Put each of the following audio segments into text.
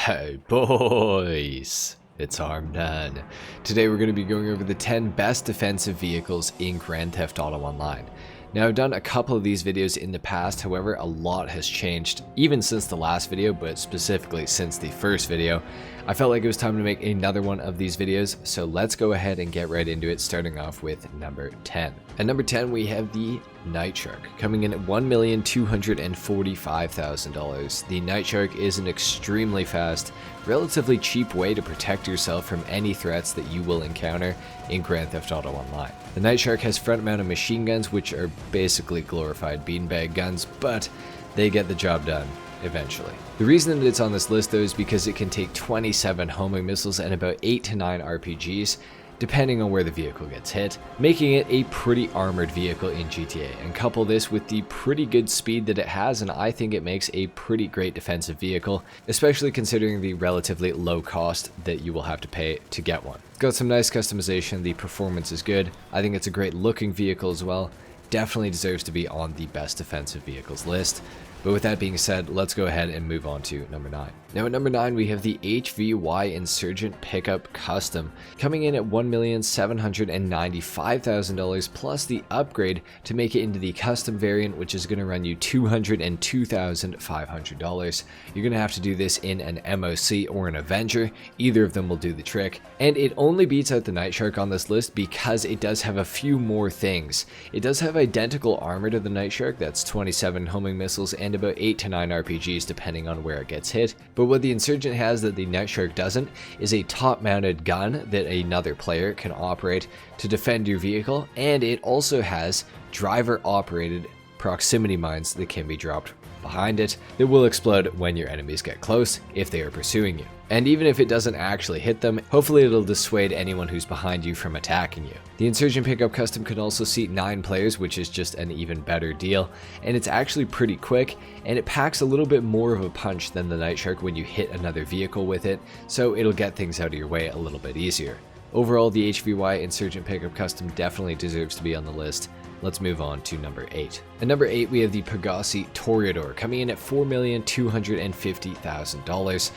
Hey boys, it's HarmNone. Today we're going to be going over the 10 best defensive vehicles in Grand Theft Auto Online. Now I've done a couple of these videos in the past, however a lot has changed even since the last video, but specifically since the first video. I felt like it was time to make another one of these videos, so let's go ahead and get right into it, starting off with number 10. At number 10 we have the Night Shark, coming in at $1,245,000. The Night Shark is an extremely fast, relatively cheap way to protect yourself from any threats that you will encounter in Grand Theft Auto Online. The Night Shark has front-mounted machine guns, which are basically glorified beanbag guns, but they get the job done eventually. The reason that it's on this list though is because it can take 27 homing missiles and about 8 to 9 RPGs, depending on where the vehicle gets hit, making it a pretty armored vehicle in GTA. And couple this with the pretty good speed that it has, and I think it makes a pretty great defensive vehicle, especially considering the relatively low cost that you will have to pay to get one. It's got some nice customization, the performance is good, I think it's a great looking vehicle as well, definitely deserves to be on the best defensive vehicles list. But with that being said, let's go ahead and move on to number 9. Now at number 9 we have the HVY Insurgent Pickup Custom, coming in at $1,795,000 plus the upgrade to make it into the custom variant, which is going to run you $202,500. You're going to have to do this in an MOC or an Avenger, either of them will do the trick. And it only beats out the Night Shark on this list because it does have a few more things. It does have identical armor to the Night Shark, that's 27 homing missiles and about 8 to 9 RPGs depending on where it gets hit. But what the Insurgent has that the Night Shark doesn't is a top-mounted gun that another player can operate to defend your vehicle, and it also has driver-operated proximity mines that can be dropped behind it that will explode when your enemies get close if they are pursuing you. And even if it doesn't actually hit them, hopefully it'll dissuade anyone who's behind you from attacking you. The Insurgent Pickup Custom can also seat 9 players, which is just an even better deal, and it's actually pretty quick, and it packs a little bit more of a punch than the Night Shark when you hit another vehicle with it, so it'll get things out of your way a little bit easier. Overall, the HVY Insurgent Pickup Custom definitely deserves to be on the list. Let's move on to number 8. At number 8 we have the Pegasi Toreador, coming in at $4,250,000.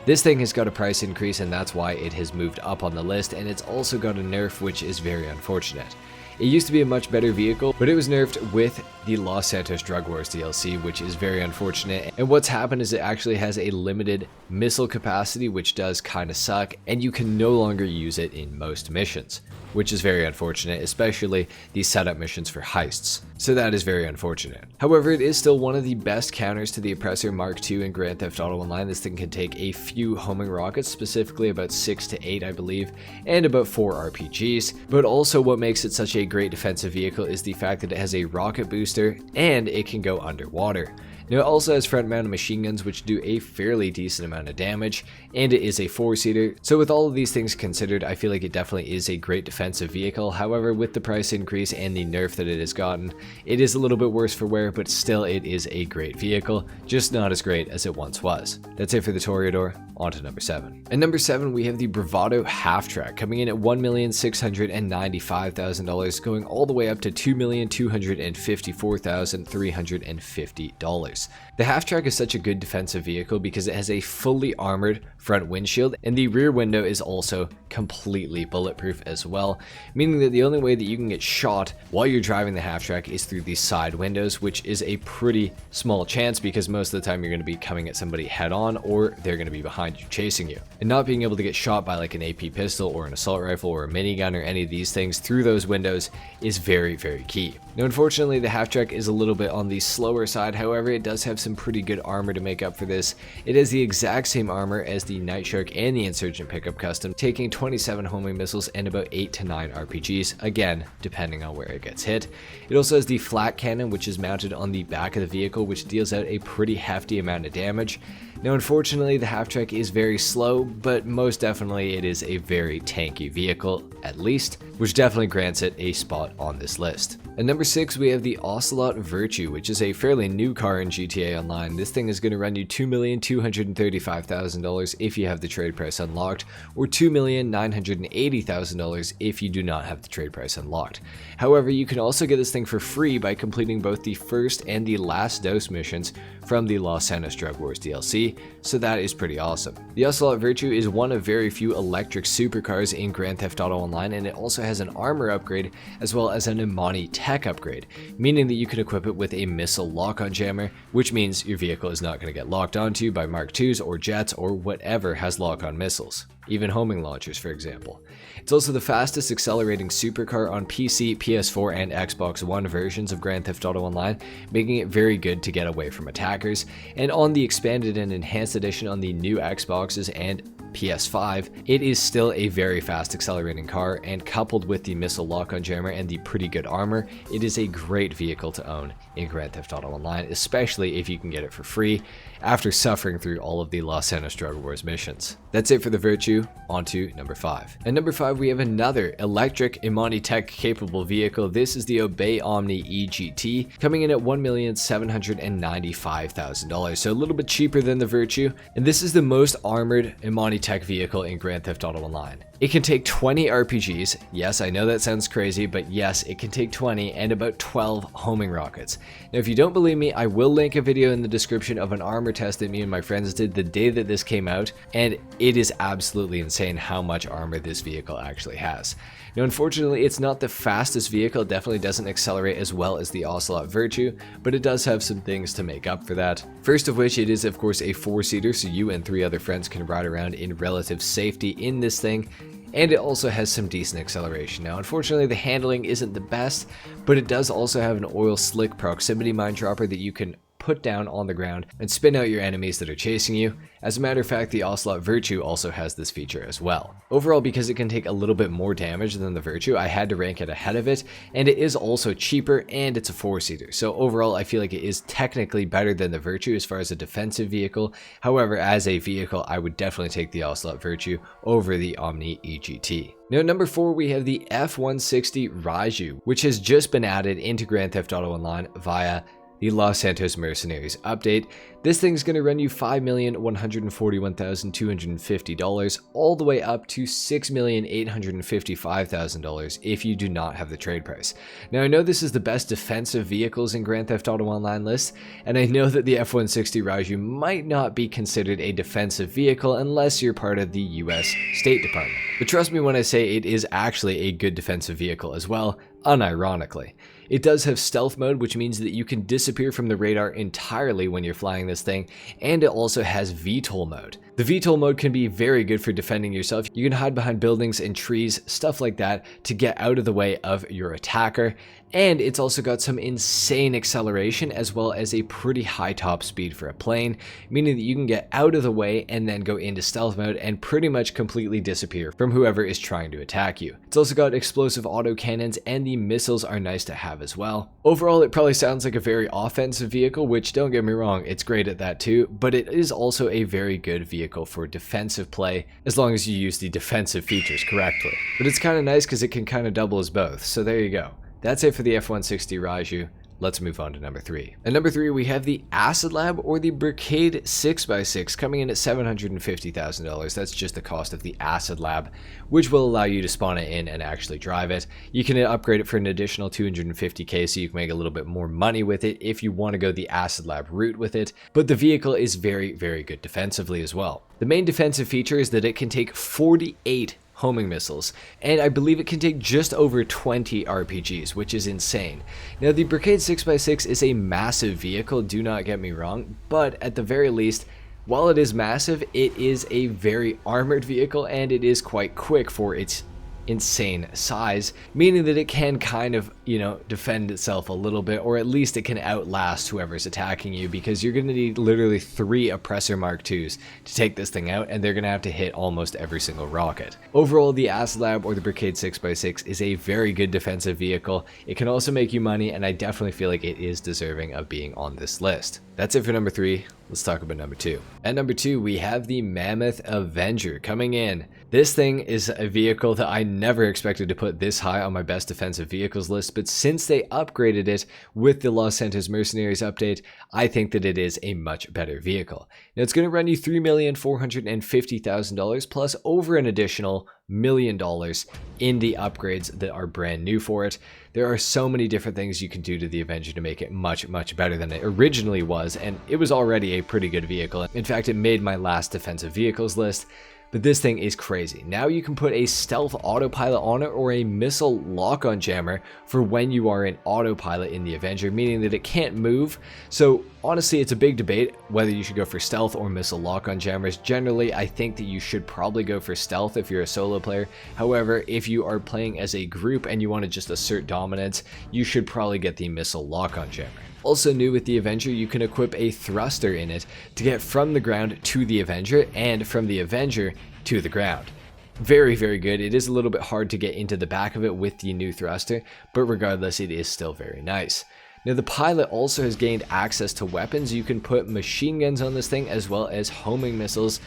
This thing has got a price increase, and that's why it has moved up on the list, and it's also got a nerf, which is very unfortunate. It used to be a much better vehicle, but it was nerfed with the Los Santos Drug Wars DLC, which is very unfortunate. And what's happened is it actually has a limited missile capacity, which does kind of suck, and you can no longer use it in most missions, which is very unfortunate, especially the setup missions for heists. So that is very unfortunate. However, it is still one of the best counters to the Oppressor Mark II in Grand Theft Auto Online. This thing can take a few homing rockets, specifically about 6 to 8 I believe, and about 4 RPGs. But also what makes it such a great defensive vehicle is the fact that it has a rocket booster and it can go underwater. Now it also has front-mounted machine guns which do a fairly decent amount of damage, and it is a 4-seater, so with all of these things considered, I feel like it definitely is a great defensive vehicle. However, with the price increase and the nerf that it has gotten, it is a little bit worse for wear, but still it is a great vehicle, just not as great as it once was. That's it for the Toreador. On to number 7. At number 7 we have the Bravado Half-Track, coming in at $1,695,000, going all the way up to $2,254,350. The Half-Track is such a good defensive vehicle because it has a fully armored front windshield, and the rear window is also completely bulletproof as well, meaning that the only way that you can get shot while you're driving the Half-Track is through these side windows, which is a pretty small chance because most of the time you're going to be coming at somebody head on, or they're going to be behind you chasing you. And not being able to get shot by like an AP pistol or an assault rifle or a minigun or any of these things through those windows is very, very key. Now unfortunately the Half-Track is a little bit on the slower side, however it does have some pretty good armor to make up for this. It has the exact same armor as the Night Shark and the Insurgent Pickup Custom, taking 27 homing missiles and about 8 to 9 RPGs, again depending on where it gets hit. It also has the flat cannon, which is mounted on the back of the vehicle, which deals out a pretty hefty amount of damage. Now unfortunately the Half-Track is very slow, but most definitely it is a very tanky vehicle, at least. which definitely grants it a spot on this list. At number 6, we have the Ocelot Virtue, which is a fairly new car in GTA Online. This thing is going to run you $2,235,000 if you have the trade price unlocked, or $2,980,000 if you do not have the trade price unlocked. However, you can also get this thing for free by completing both the first and the last dose missions from the Los Santos Drug Wars DLC, so that is pretty awesome. The Ocelot Virtue is one of very few electric supercars in Grand Theft Auto Online, and it also has an armor upgrade as well as an Imani tech upgrade, meaning that you can equip it with a missile lock-on jammer, which means your vehicle is not going to get locked onto by Mark IIs or jets or whatever has lock-on missiles, even homing launchers for example. It's also the fastest accelerating supercar on PC, PS4, and Xbox One versions of Grand Theft Auto Online, making it very good to get away from attackers, and on the expanded and enhanced edition on the new Xboxes and PS5, it is still a very fast accelerating car, and coupled with the missile lock-on jammer and the pretty good armor, it is a great vehicle to own in Grand Theft Auto Online, especially if you can get it for free after suffering through all of the Los Santos Drug Wars missions. That's it for the Virtue. On to number 5. At number 5, we have another electric Imani tech capable vehicle. This is the Obey Omni EGT, coming in at $1,795,000, so a little bit cheaper than the Virtue, and this is the most armored Imani tech vehicle in Grand Theft Auto Online. It can take 20 RPGs, yes I know that sounds crazy, but yes it can take 20, and about 12 homing rockets. Now if you don't believe me, I will link a video in the description of an armor test that me and my friends did the day that this came out, and it is absolutely insane how much armor this vehicle actually has. Now unfortunately it's not the fastest vehicle, it definitely doesn't accelerate as well as the Ocelot Virtue, but it does have some things to make up for that. First of which, it is of course a 4-seater, so you and 3 other friends can ride around in relative safety in this thing, and it also has some decent acceleration. Now unfortunately the handling isn't the best, but it does also have an oil slick proximity mine dropper that you can put down on the ground and spin out your enemies that are chasing you. As a matter of fact, the Ocelot Virtue also has this feature as well. Overall, because it can take a little bit more damage than the Virtue, I had to rank it ahead of it, and it is also cheaper, and it's a 4-seater. So overall, I feel like it is technically better than the Virtue as far as a defensive vehicle. However, as a vehicle, I would definitely take the Ocelot Virtue over the Omni EGT. Now, at number 4, we have the F-160 Raju, which has just been added into Grand Theft Auto Online via the Los Santos Mercenaries update. This thing's going to run you $5,141,250 all the way up to $6,855,000 if you do not have the trade price. Now I know this is the best defensive vehicles in Grand Theft Auto Online list, and I know that the F-160 Raju might not be considered a defensive vehicle unless you're part of the US State Department. But trust me when I say it is actually a good defensive vehicle as well, unironically. It does have stealth mode, which means that you can disappear from the radar entirely when you're flying this thing, and it also has VTOL mode. The VTOL mode can be very good for defending yourself. You can hide behind buildings and trees, stuff like that, to get out of the way of your attacker, and it's also got some insane acceleration as well as a pretty high top speed for a plane, meaning that you can get out of the way and then go into stealth mode and pretty much completely disappear from whoever is trying to attack you. It's also got explosive autocannons, and the missiles are nice to have as well. Overall, it probably sounds like a very offensive vehicle, which don't get me wrong, it's great at that too, but it is also a very good vehicle for defensive play as long as you use the defensive features correctly. But it's kind of nice because it can kind of double as both, so there you go. That's it for the F-160 Raju. Let's move on to number 3. At number 3, we have the Acid Lab, or the Brigade 6x6, coming in at $750,000. That's just the cost of the Acid Lab, which will allow you to spawn it in and actually drive it. You can upgrade it for an additional $250K, so you can make a little bit more money with it if you want to go the Acid Lab route with it. But the vehicle is very, very good defensively as well. The main defensive feature is that it can take 48 homing missiles, and I believe it can take just over 20 RPGs, which is insane. Now the Brigade 6x6 is a massive vehicle, do not get me wrong, but at the very least, while it is massive, it is a very armored vehicle, and it is quite quick for its insane size, meaning that it can kind of, defend itself a little bit, or at least it can outlast whoever's attacking you, because you're going to need literally 3 Oppressor Mark IIs to take this thing out, and they're going to have to hit almost every single rocket. Overall, the Acid Lab, or the Brigade 6x6, is a very good defensive vehicle. It can also make you money, and I definitely feel like it is deserving of being on this list. That's it for number 3. let's talk about number 2. At number 2, we have the Mammoth Avenger coming in. This thing is a vehicle that I never expected to put this high on my best defensive vehicles list, but since they upgraded it with the Los Santos Mercenaries update, I think that it is a much better vehicle. Now it's going to run you $3,450,000 plus over an additional $1 million in the upgrades that are brand new for it. There are so many different things you can do to the Avenger to make it much better than it originally was, and it was already a pretty good vehicle. In fact, it made my last defensive vehicles list. But this thing is crazy. Now you can put a stealth autopilot on it or a missile lock-on jammer for when you are in autopilot in the Avenger, meaning that it can't move. So honestly, it's a big debate whether you should go for stealth or missile lock-on jammers. Generally, I think that you should probably go for stealth if you're a solo player. However, if you are playing as a group and you want to just assert dominance, you should probably get the missile lock-on jammer. Also new with the Avenger, you can equip a thruster in it to get from the ground to the Avenger and from the Avenger to the ground. Very good. It is a little bit hard to get into the back of it with the new thruster, but regardless, it is still very nice. Now the pilot also has gained access to weapons. You can put machine guns on this thing as well as homing missiles.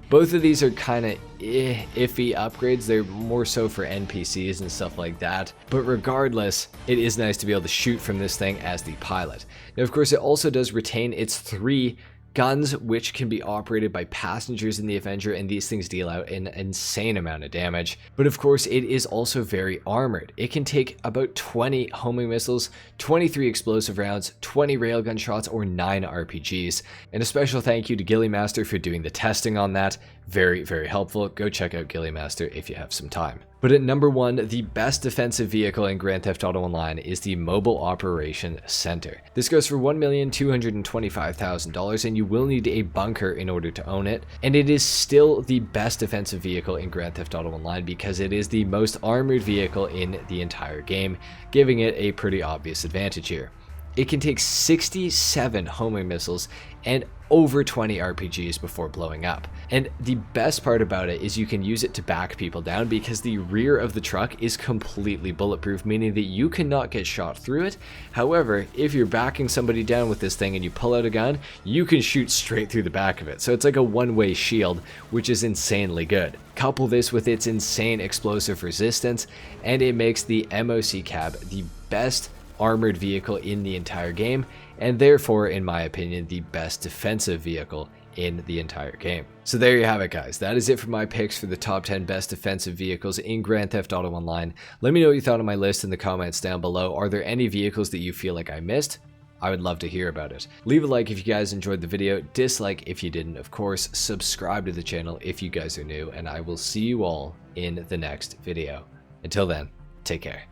Both of these are kind of iffy upgrades. They're more so for NPCs and stuff like that. But regardless, it is nice to be able to shoot from this thing as the pilot. Now, of course, it also does retain its 3 guns, which can be operated by passengers in the Avenger, and these things deal out an insane amount of damage. But of course, it is also very armored. It can take about 20 homing missiles, 23 explosive rounds, 20 railgun shots, or 9 RPGs. And a special thank you to Gillymaster for doing the testing on that. Very helpful. Go check out Gillymaster if you have some time. But at number 1, the best defensive vehicle in Grand Theft Auto Online is the Mobile Operation Center. This goes for $1,225,000, and you will need a bunker in order to own it. And it is still the best defensive vehicle in Grand Theft Auto Online because it is the most armored vehicle in the entire game, giving it a pretty obvious advantage here. It can take 67 homing missiles and over 20 RPGs before blowing up. And the best part about it is you can use it to back people down because the rear of the truck is completely bulletproof, meaning that you cannot get shot through it. However, if you're backing somebody down with this thing and you pull out a gun, you can shoot straight through the back of it. So it's like a one-way shield, which is insanely good. Couple this with its insane explosive resistance, and it makes the MOC cab the best armored vehicle in the entire game, and therefore, in my opinion, the best defensive vehicle in the entire game. So there you have it, guys. That is it for my picks for the top 10 best defensive vehicles in Grand Theft Auto Online. Let me know what you thought of my list in the comments down below. Are there any vehicles that you feel like I missed? I would love to hear about it. Leave a like if you guys enjoyed the video, dislike if you didn't, of course, subscribe to the channel if you guys are new, and I will see you all in the next video. Until then, take care.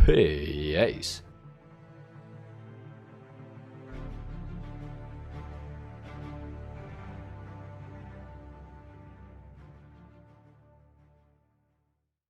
Peace.